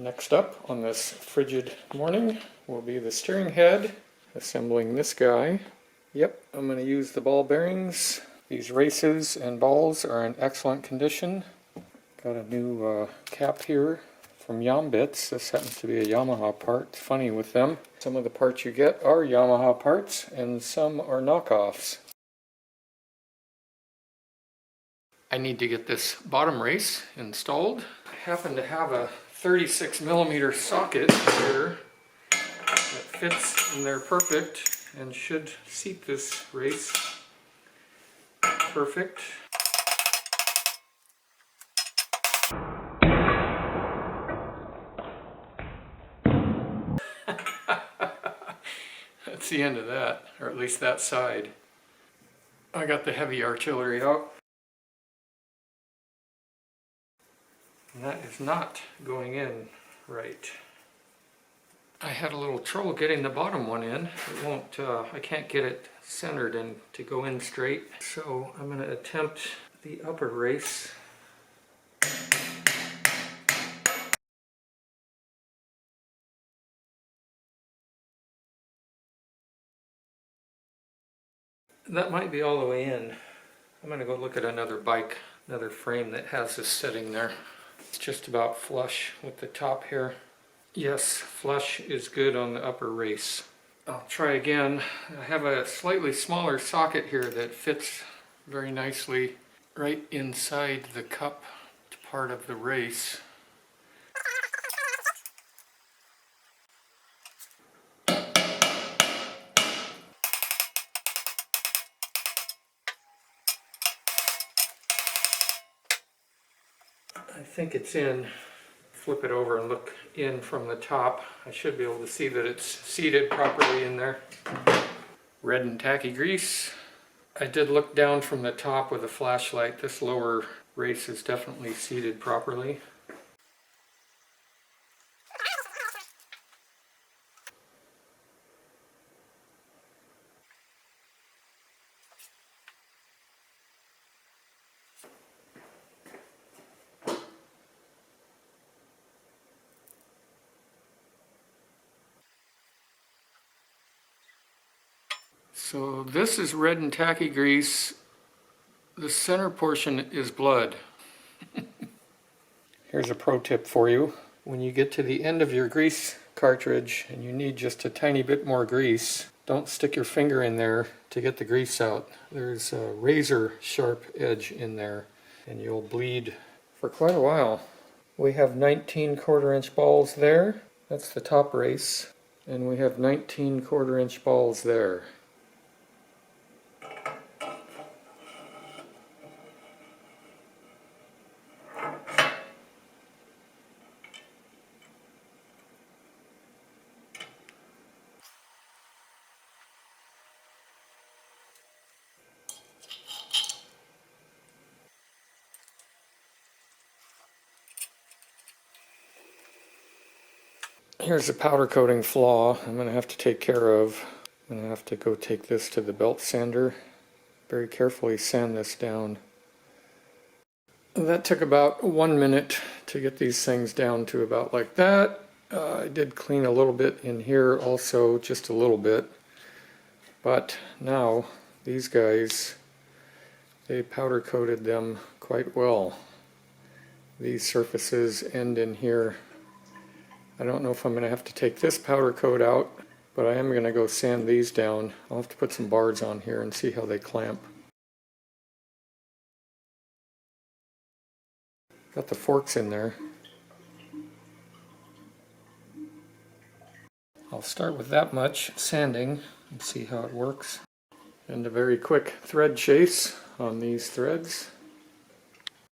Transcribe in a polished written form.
Next up on this frigid morning will be the steering head, assembling this guy. Yep, I'm going to use the ball bearings. These races and balls are in excellent condition. Got a new cap here from Yambits. This happens to be a Yamaha part. It's funny with them. Some of the parts you get are Yamaha parts and some are knockoffs. I need to get this bottom race installed. I happen to have a 36mm socket here that fits in there perfect and should seat this race perfect. That's the end of that, or at least that side. I got the heavy artillery out. And that is not going in right. I had a little trouble getting the bottom one in. It won't, I can't get it centered and to go in straight. So I'm going to attempt the upper race. That might be all the way in. I'm going to go look at another bike, another frame that has this setting there. It's just about flush with the top here. Yes, flush is good on the upper race. I'll try again. I have a slightly smaller socket here that fits very nicely right inside the cup part of the race. I think it's in. Flip it over and look in from the top. I should be able to see that it's seated properly in there. Red and tacky grease. I did look down from the top with a flashlight. This lower race is definitely seated properly. So this is red and tacky grease. The center portion is blood. Here's a pro tip for you. When you get to the end of your grease cartridge and you need just a tiny bit more grease, don't stick your finger in there to get the grease out. There's a razor sharp edge in there and you'll bleed for quite a while. We have 19 1/4-inch balls there. That's the top race. And we have 19 1/4-inch balls there. Here's a powder coating flaw I'm going to have to take care of. I'm going to have to go take this to the belt sander. Very carefully sand this down. That took about 1 minute to get these things down to about like that. I did clean a little bit in here also, just a little bit. But now these guys, they powder coated them quite well. These surfaces end in here. I don't know if I'm going to have to take this powder coat out, but I am going to go sand these down. I'll have to put some bars on here and see how they clamp. Got the forks in there. I'll start with that much sanding and see how it works. And a very quick thread chase on these threads.